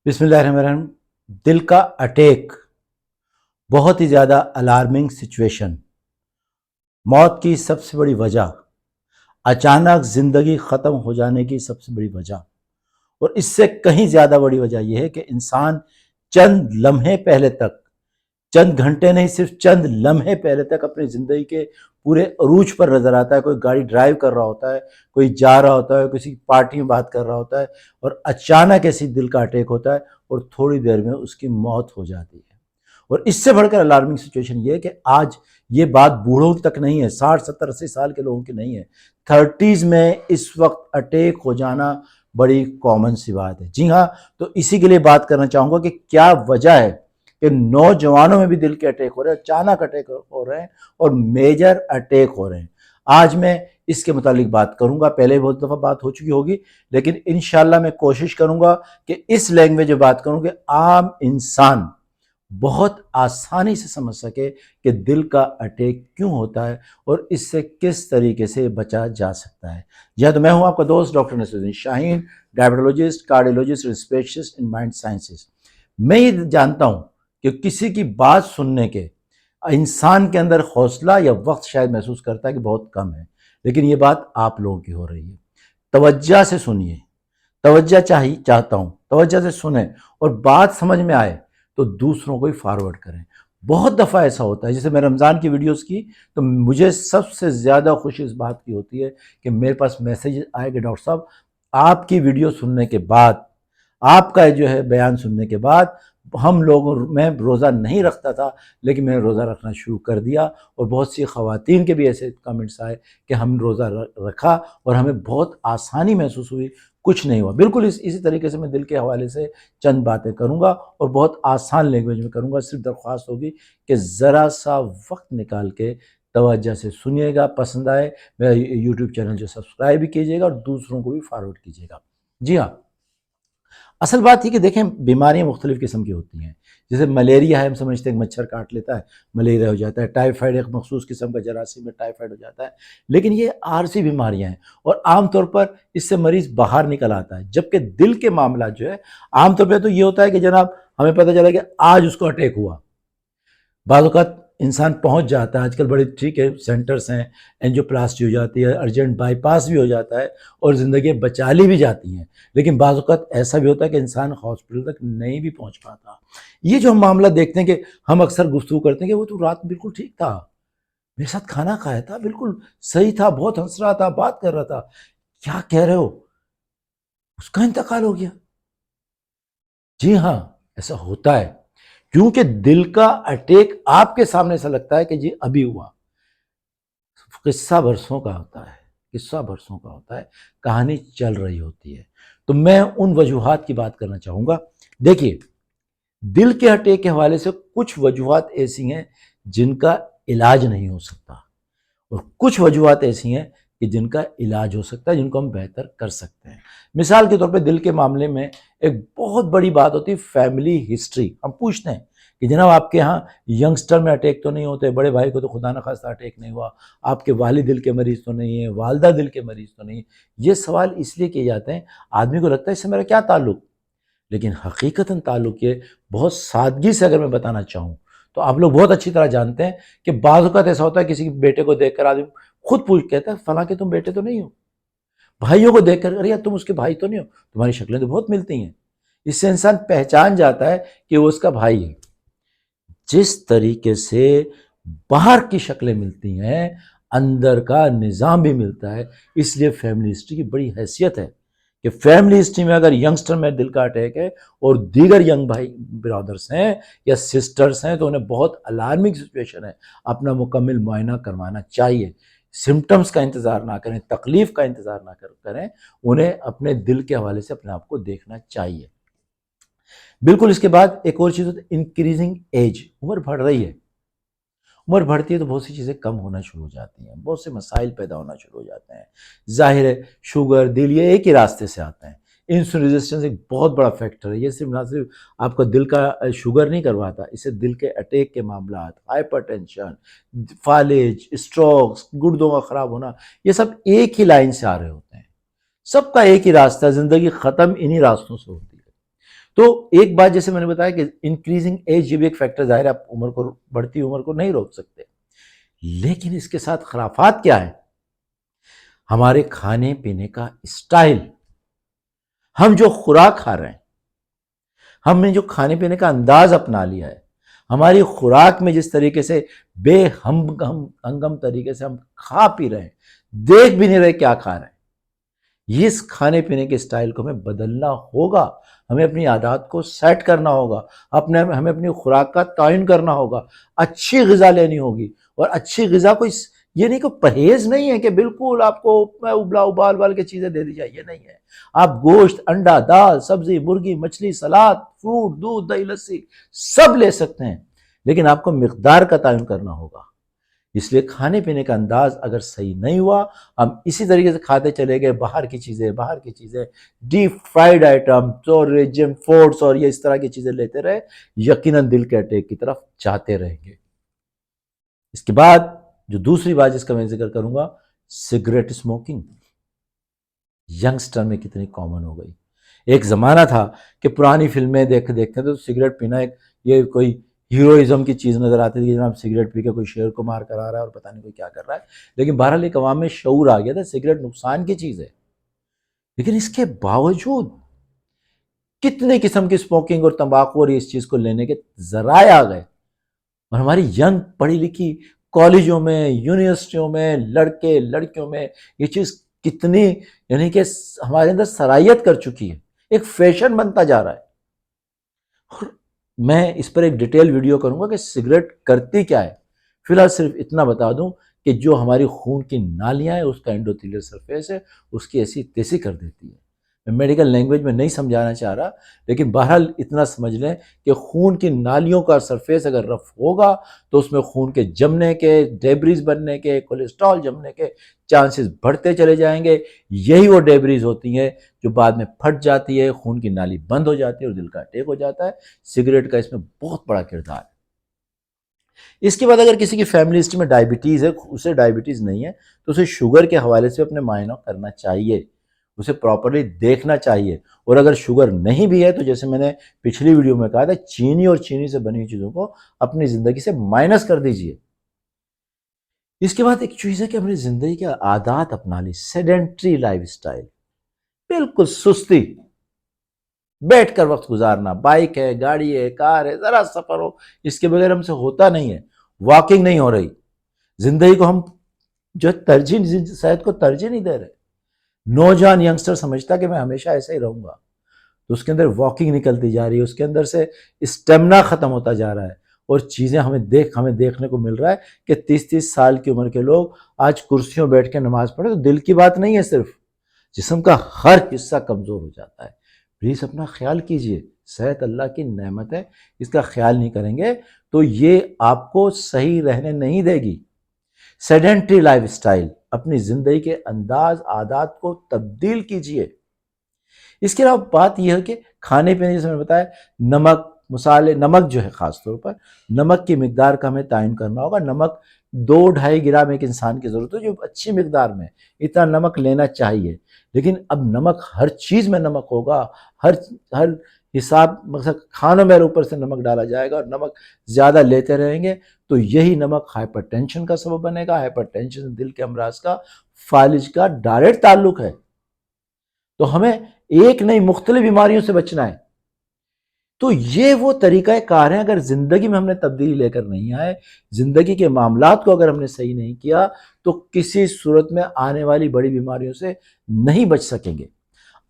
بسم اللہ الرحمن الرحیم۔ دل کا اٹیک بہت ہی زیادہ الارمنگ سچویشن، موت کی سب سے بڑی وجہ، اچانک زندگی ختم ہو جانے کی سب سے بڑی وجہ، اور اس سے کہیں زیادہ بڑی وجہ یہ ہے کہ انسان چند لمحے پہلے تک، چند گھنٹے نہیں صرف چند لمحے پہلے تک اپنی زندگی کے پورے عروج پر نظر آتا ہے۔ کوئی گاڑی ڈرائیو کر رہا ہوتا ہے، کوئی جا رہا ہوتا ہے، کسی پارٹی میں بات کر رہا ہوتا ہے، اور اچانک ایسی دل کا اٹیک ہوتا ہے اور تھوڑی دیر میں اس کی موت ہو جاتی ہے۔ اور اس سے بڑھ کر الارمنگ سچویشن یہ ہے کہ آج یہ بات بوڑھوں تک نہیں ہے، 60 70 80 سال کے لوگوں کی نہیں ہے، 30s میں اس وقت اٹیک ہو جانا بڑی کامن سی بات ہے۔ جی ہاں، تو اسی کے لیے بات کرنا چاہوں گا کہ کیا وجہ ہے کہ نوجوانوں میں بھی دل کے اٹیک ہو رہے ہیں، اچانک اٹیک ہو رہے ہیں اور میجر اٹیک ہو رہے ہیں۔ آج میں اس کے متعلق بات کروں گا، پہلے بہت دفعہ بات ہو چکی ہوگی، لیکن انشاءاللہ میں کوشش کروں گا کہ اس لینگویج میں بات کروں کہ عام انسان بہت آسانی سے سمجھ سکے کہ دل کا اٹیک کیوں ہوتا ہے اور اس سے کس طریقے سے بچا جا سکتا ہے۔ جی ہاں، تو میں ہوں آپ کا دوست doctor Naseeruddin Shaheen, diabetologist, cardiologist, specialist in mind sciences. میں یہ جانتا ہوں کہ کسی کی بات سننے کے انسان کے اندر حوصلہ یا وقت شاید محسوس کرتا ہے کہ بہت کم ہے، لیکن یہ بات آپ لوگوں کی ہو رہی ہے۔ توجہ سے سنیے، توجہ چاہتا ہوں، توجہ سے سنیں اور بات سمجھ میں آئے تو دوسروں کو ہی فارورڈ کریں۔ بہت دفعہ ایسا ہوتا ہے، جیسے میں رمضان کی ویڈیوز کی تو مجھے سب سے زیادہ خوشی اس بات کی ہوتی ہے کہ میرے پاس میسیج آئے کہ ڈاکٹر صاحب آپ کی ویڈیو سننے کے بعد، آپ کا جو ہے بیان سننے کے بعد ہم لوگوں میں روزہ نہیں رکھتا تھا لیکن میں نے روزہ رکھنا شروع کر دیا، اور بہت سی خواتین کے بھی ایسے کمنٹس آئے کہ ہم روزہ رکھا اور ہمیں بہت آسانی محسوس ہوئی، کچھ نہیں ہوا۔ بالکل اسی طریقے سے میں دل کے حوالے سے چند باتیں کروں گا اور بہت آسان لینگویج میں کروں گا۔ صرف درخواست ہوگی کہ ذرا سا وقت نکال کے توجہ سے سنیے گا، پسند آئے میرا یوٹیوب چینل جو سبسکرائب بھی کیجیے گا اور دوسروں کو بھی فارورڈ کیجیے گا۔ جی ہاں، اصل بات یہ کہ دیکھیں بیماریاں مختلف قسم کی ہوتی ہیں۔ جیسے ملیریا ہے، ہم سمجھتے ہیں کہ مچھر کاٹ لیتا ہے ملیریا ہو جاتا ہے، ٹائیفائڈ ایک مخصوص قسم کا جراثیم میں ٹائیفائڈ ہو جاتا ہے، لیکن یہ عارضی بیماریاں ہیں اور عام طور پر اس سے مریض باہر نکل آتا ہے۔ جبکہ دل کے معاملات جو ہے عام طور پہ تو یہ ہوتا ہے کہ جناب ہمیں پتہ چلا کہ آج اس کو اٹیک ہوا، بعض اوقات انسان پہنچ جاتا ہے، آج کل بڑے ٹھیک ہے سینٹرز ہیں، اینجیوپلاسٹی ہو جاتی ہے، ارجنٹ بائی پاس بھی ہو جاتا ہے اور زندگیاں بچا لی بھی جاتی ہیں، لیکن بعض اوقات ایسا بھی ہوتا ہے کہ انسان ہاسپٹل تک نہیں بھی پہنچ پاتا۔ یہ جو ہم معاملہ دیکھتے ہیں کہ ہم اکثر گفتگو کرتے ہیں کہ وہ تو رات بالکل ٹھیک تھا، میرے ساتھ کھانا کھایا تھا، بالکل صحیح تھا، بہت ہنس رہا تھا، بات کر رہا تھا، کیا کہہ رہے ہو، اس کا انتقال ہو گیا۔ جی ہاں، ایسا ہوتا ہے کیونکہ دل کا اٹیک آپ کے سامنے ایسا لگتا ہے کہ جی ابھی ہوا، قصہ برسوں کا ہوتا ہے، قصہ برسوں کا ہوتا ہے، کہانی چل رہی ہوتی ہے۔ تو میں ان وجوہات کی بات کرنا چاہوں گا۔ دیکھیے، دل کے اٹیک کے حوالے سے کچھ وجوہات ایسی ہیں جن کا علاج نہیں ہو سکتا، اور کچھ وجوہات ایسی ہیں کہ جن کا علاج ہو سکتا ہے، جن کو ہم بہتر کر سکتے ہیں۔ مثال کے طور پہ دل کے معاملے میں ایک بہت بڑی بات ہوتی ہے فیملی ہسٹری۔ ہم پوچھتے ہیں کہ جناب آپ کے ہاں ینگسٹر میں اٹیک تو نہیں ہوتے، بڑے بھائی کو تو خدا نخواستہ اٹیک نہیں ہوا، آپ کے والد دل کے مریض تو نہیں ہیں، والدہ دل کے مریض تو نہیں ہیں۔ یہ سوال اس لیے کیے جاتے ہیں، آدمی کو لگتا ہے اس سے میرا کیا تعلق، لیکن حقیقتاً تعلق یہ بہت سادگی سے اگر میں بتانا چاہوں تو آپ لوگ بہت اچھی طرح جانتے ہیں کہ بعض اوقات ایسا ہوتا ہے کسی بیٹے کو دیکھ کر آدمی خود پوچھ کہتا ہے فلاں کے تم بیٹے تو نہیں ہو، بھائیوں کو دیکھ کر ارے یار تم اس کے بھائی تو نہیں ہو، تمہاری شکلیں تو بہت ملتی ہیں۔ اس سے انسان پہچان جاتا ہے کہ وہ اس کا بھائی ہے۔ جس طریقے سے باہر کی شکلیں ملتی ہیں اندر کا نظام بھی ملتا ہے، اس لیے فیملی ہسٹری کی بڑی حیثیت ہے کہ فیملی ہسٹری میں اگر ینگسٹر میں دل کا اٹیک ہے اور دیگر ینگ بھائی برادرز ہیں یا سسٹرز ہیں تو انہیں بہت الارمنگ سچویشن ہے، اپنا مکمل معائنہ کروانا چاہیے۔ سمٹمز کا انتظار نہ کریں، تکلیف کا انتظار نہ کریں، انہیں اپنے دل کے حوالے سے اپنے آپ کو دیکھنا چاہیے۔ بالکل اس کے بعد ایک اور چیز ہوتی ہے انکریزنگ ایج، عمر بڑھ رہی ہے، عمر بڑھتی ہے تو بہت سی چیزیں کم ہونا شروع ہو جاتی ہیں، بہت سے مسائل پیدا ہونا شروع ہو جاتے ہیں۔ ظاہر ہے شوگر، دل، یہ ایک ہی راستے سے آتے ہیں۔ انسولین ریزسٹنس ایک بہت بڑا فیکٹر ہے، یہ صرف نہ صرف آپ کا دل کا شوگر نہیں کرواتا، اسے دل کے اٹیک کے معاملات، ہائپر ٹینشن، فالج، اسٹروکس، گردوں کا خراب ہونا، یہ سب ایک ہی لائن سے آ رہے ہوتے ہیں، سب کا ایک ہی راستہ ہے، زندگی ختم انہی راستوں سے ہوتی ہے۔ تو ایک بات جیسے میں نے بتایا کہ انکریزنگ ایج یہ بھی ایک فیکٹر ظاہر ہے، آپ عمر کو بڑھتی عمر کو نہیں روک سکتے، لیکن اس کے ساتھ خرافات کیا ہے؟ ہمارے کھانے پینے کا اسٹائل، ہم جو خوراک کھا رہے ہیں، ہم نے جو کھانے پینے کا انداز اپنا لیا ہے، ہماری خوراک میں جس طریقے سے بے ہنگم طریقے سے ہم کھا پی رہے ہیں، دیکھ بھی نہیں رہے کیا کھا رہے ہیں، اس کھانے پینے کے اسٹائل کو ہمیں بدلنا ہوگا، ہمیں اپنی عادات کو سیٹ کرنا ہوگا، ہمیں اپنی خوراک کا تعین کرنا ہوگا، اچھی غذا لینی ہوگی، اور اچھی غذا کو یہ نہیں کہ پرہیز نہیں ہے کہ بالکل آپ کو ابال کے چیزیں دے دی جائے، یہ نہیں ہے۔ آپ گوشت، انڈا، دال، سبزی، مرغی، مچھلی، سلاد، فروٹ، دودھ، دہی، لسی سب لے سکتے ہیں، لیکن آپ کو مقدار کا تعین کرنا ہوگا۔ اس لیے کھانے پینے کا انداز اگر صحیح نہیں ہوا، ہم اسی طریقے سے کھاتے چلے گئے، باہر کی چیزیں ڈیپ فرائیڈ آئٹم اور جنک فوڈس اور یہ اس طرح کی چیزیں لیتے رہے، یقیناً دل کے اٹیک کی طرف جاتے رہیں گے۔ اس کے بعد جو دوسری بات جس کا میں ذکر کروں گا، سگریٹ اسموکنگ ینگسٹر میں کتنی کامن ہو گئی۔ ایک زمانہ تھا کہ پرانی فلمیں دیکھتے تو سگریٹ پینا ایک یہ کوئی ہیروئزم کی چیز نظر آتی تھی کہ جناب سگریٹ پی کے کوئی شیر کو مار کر آ رہا ہے اور پتہ نہیں کوئی کیا کر رہا ہے، لیکن بہرحال ایک عوام میں شعور آ گیا تھا سگریٹ نقصان کی چیز ہے، لیکن اس کے باوجود کتنے قسم کی اسموکنگ اور تمباکو اور اس چیز کو لینے کے ذرائع آ گئے، اور ہماری ینگ پڑھی لکھی کالجوں میں، یونیورسٹیوں میں، لڑکے لڑکیوں میں یہ چیز کتنی یعنی کہ ہمارے اندر سرائیت کر چکی ہے، ایک فیشن بنتا جا رہا ہے۔ اور میں اس پر ایک ڈیٹیل ویڈیو کروں گا کہ سگریٹ کرتی کیا ہے، فی الحال صرف اتنا بتا دوں کہ جو ہماری خون کی نالیاں ہیں، اس کا انڈوتھیلیل سرفیس ہے، اس کی ایسی تیسی کر دیتی ہے۔ میں میڈیکل لینگویج میں نہیں سمجھانا چاہ رہا، لیکن بہرحال اتنا سمجھ لیں کہ خون کی نالیوں کا سرفیس اگر رف ہوگا تو اس میں خون کے جمنے کے، ڈیبریز بننے کے، کولیسٹرول جمنے کے چانسز بڑھتے چلے جائیں گے۔ یہی وہ ڈیبریز ہوتی ہیں جو بعد میں پھٹ جاتی ہے، خون کی نالی بند ہو جاتی ہے اور دل کا اٹیک ہو جاتا ہے۔ سگریٹ کا اس میں بہت بڑا کردار ہے۔ اس کے بعد اگر کسی کی فیملی ہسٹری میں ڈائبٹیز ہے، اسے ڈائبٹیز نہیں ہے تو اسے شوگر کے حوالے سے اپنے معائنہ کرنا چاہیے، اسے پراپرلی دیکھنا چاہیے، اور اگر شوگر نہیں بھی ہے تو جیسے میں نے پچھلی ویڈیو میں کہا تھا، چینی اور چینی سے بنی چیزوں کو اپنی زندگی سے مائنس کر دیجئے۔ اس کے بعد ایک چیز ہے کہ اپنی زندگی کے عادات اپنا لی، سیڈنٹری لائف سٹائل، بالکل سستی، بیٹھ کر وقت گزارنا، بائک ہے، گاڑی ہے، کار ہے، ذرا سفر ہو، اس کے بغیر ہم سے ہوتا نہیں ہے، واکنگ نہیں ہو رہی، زندگی کو ہم جو صحت کو ترجیح نہیں دے رہے۔ نوجوان ینگسٹر سمجھتا کہ میں ہمیشہ ایسا ہی رہوں گا، تو اس کے اندر واکنگ نکلتی جا رہی ہے، اس کے اندر سے اسٹیمنا ختم ہوتا جا رہا ہے، اور چیزیں ہمیں دیکھنے کو مل رہا ہے کہ 30 سال کی عمر کے لوگ آج کرسیوں بیٹھ کے نماز پڑھے، تو دل کی بات نہیں ہے، صرف جسم کا ہر حصہ کمزور ہو جاتا ہے۔ پلیز اپنا خیال کیجئے، صحت اللہ کی نعمت ہے، اس کا خیال نہیں کریں گے تو یہ آپ کو صحیح رہنے نہیں دے گی۔ سیڈنٹری لائف سٹائل، اپنی زندگی کے انداز عادات کو تبدیل کیجئے۔ اس کے علاوہ بات یہ ہے کہ کھانے پینے جیسے میں نے بتایا، نمک، مسالے، نمک جو ہے خاص طور پر نمک کی مقدار کا ہمیں تعین کرنا ہوگا۔ نمک 2-2.5 گرام ایک انسان کی ضرورت ہے، جو اچھی مقدار میں اتنا نمک لینا چاہیے، لیکن اب نمک ہر چیز میں نمک ہوگا، ہر حساب مقصد کھانوں میں اوپر سے نمک ڈالا جائے گا، اور نمک زیادہ لیتے رہیں گے تو یہی نمک ہائپر ٹینشن کا سبب بنے گا۔ ہائپر ٹینشن دل کے امراض کا، فالج کا ڈائریکٹ تعلق ہے، تو ہمیں ایک نہیں مختلف بیماریوں سے بچنا ہے۔ تو یہ وہ طریقہ کار ہیں، اگر زندگی میں ہم نے تبدیلی لے کر نہیں آئے، زندگی کے معاملات کو اگر ہم نے صحیح نہیں کیا تو کسی صورت میں آنے والی بڑی بیماریوں سے نہیں بچ سکیں گے۔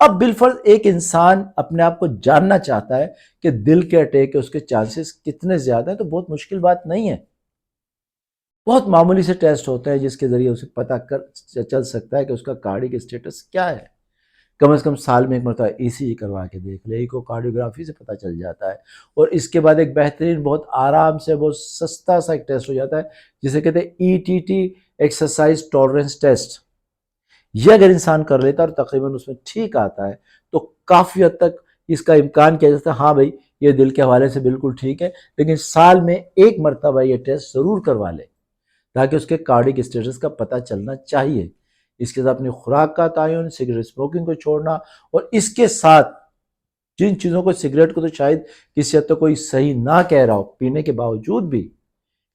اب بالفرض ایک انسان اپنے آپ کو جاننا چاہتا ہے کہ دل کے اٹیک کے اس کے چانسز کتنے زیادہ ہیں، تو بہت مشکل بات نہیں ہے، بہت معمولی سے ٹیسٹ ہوتا ہے جس کے ذریعے اسے پتہ چل سکتا ہے کہ اس کا کارڈک اسٹیٹس کیا ہے۔ کم از کم سال میں ایک مرتبہ ای سی جی کروا کے دیکھ لے، ایکو کارڈیوگرافی سے پتہ چل جاتا ہے، اور اس کے بعد ایک بہترین بہت آرام سے بہت سستا سا ایک ٹیسٹ ہو جاتا ہے جسے کہتے ہیں ETT ایکسرسائز ٹالرنس ٹیسٹ۔ یہ اگر انسان کر لیتا ہے اور تقریباً اس میں ٹھیک آتا ہے تو کافی حد تک اس کا امکان کیا جاتا ہے، ہاں بھائی یہ دل کے حوالے سے بالکل ٹھیک ہے، لیکن سال میں ایک مرتبہ یہ ٹیسٹ ضرور کروا لے تاکہ اس کے کارڈک اسٹیٹس کا پتہ چلنا چاہیے۔ اس کے ساتھ اپنی خوراک کا تعین، سگریٹ اسموکنگ کو چھوڑنا، اور اس کے ساتھ جن چیزوں کو سگریٹ کو تو شاید کسی حد تک کوئی صحیح نہ کہہ رہا ہو پینے کے باوجود بھی،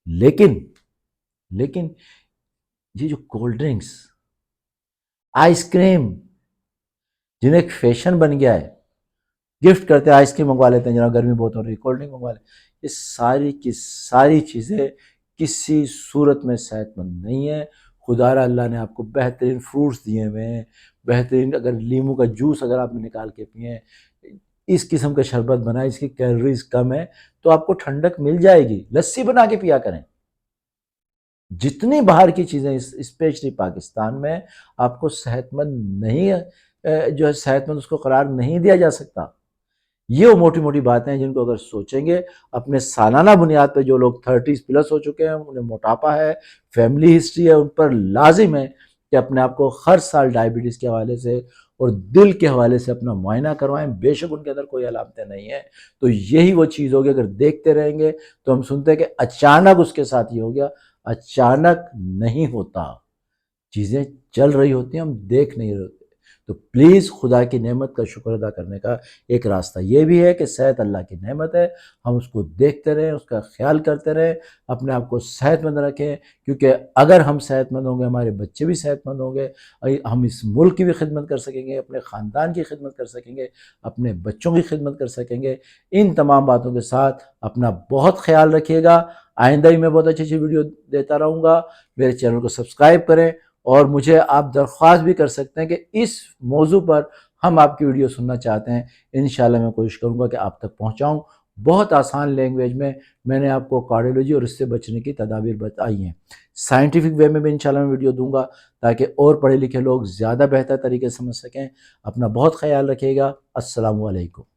لیکن یہ جو کولڈ ڈرنکس، آئس کریم، جنہیں ایک فیشن بن گیا ہے، گفٹ کرتے ہیں آئس کریم منگوا لیتے ہیں، جناب گرمی بہت ہو رہی ہے کولڈ ڈرنک منگوا لیں، یہ ساری کی ساری چیزیں کسی صورت میں صحت مند نہیں ہیں۔ خدا را اللہ نے آپ کو بہترین فروٹس دیے ہوئے ہیں، بہترین اگر لیمو کا جوس اگر آپ نے نکال کے پئیں، اس قسم کا شربت بنائیں، اس کی کیلوریز کم ہے تو آپ کو ٹھنڈک مل جائے گی، لسی بنا کے پیا کریں۔ جتنی باہر کی چیزیں اسپیشلی پاکستان میں آپ کو صحت مند نہیں جو ہے صحت مند اس کو قرار نہیں دیا جا سکتا۔ یہ وہ موٹی موٹی باتیں ہیں جن کو اگر سوچیں گے اپنے سالانہ بنیاد پہ، جو لوگ 30 پلس ہو چکے ہیں، انہیں موٹاپا ہے، فیملی ہسٹری ہے، ان پر لازم ہے کہ اپنے آپ کو ہر سال ڈائبٹیز کے حوالے سے اور دل کے حوالے سے اپنا معائنہ کروائیں، بے شک ان کے اندر کوئی علامتیں نہیں ہیں۔ تو یہی وہ چیز ہوگی، اگر دیکھتے رہیں گے تو ہم سنتے ہیں کہ اچانک اس کے ساتھ یہ ہو گیا، اچانک نہیں ہوتا، چیزیں چل رہی ہوتی ہیں، ہم دیکھ نہیں رہے ہوتے۔ تو پلیز خدا کی نعمت کا شکر ادا کرنے کا ایک راستہ یہ بھی ہے کہ صحت اللہ کی نعمت ہے، ہم اس کو دیکھتے رہیں، اس کا خیال کرتے رہیں، اپنے آپ کو صحت مند رکھیں، کیونکہ اگر ہم صحت مند ہوں گے ہمارے بچے بھی صحت مند ہوں گے، ہم اس ملک کی بھی خدمت کر سکیں گے، اپنے خاندان کی خدمت کر سکیں گے، اپنے بچوں کی خدمت کر سکیں گے۔ ان تمام باتوں کے ساتھ اپنا بہت خیال رکھیے گا۔ آئندہ ہی میں بہت اچھی اچھی ویڈیو دیتا رہوں گا۔ میرے چینل کو سبسکرائب کریں، اور مجھے آپ درخواست بھی کر سکتے ہیں کہ اس موضوع پر ہم آپ کی ویڈیو سننا چاہتے ہیں، انشاءاللہ میں کوشش کروں گا کہ آپ تک پہنچاؤں۔ بہت آسان لینگویج میں نے آپ کو کارڈیولوجی اور اس سے بچنے کی تدابیر بتائی ہیں، سائنٹیفک وے میں بھی انشاءاللہ میں ویڈیو دوں گا تاکہ اور پڑھے لکھے لوگ زیادہ بہتر طریقے سے سمجھ سکیں۔ اپنا بہت خیال رکھیے گا۔ السلام علیکم۔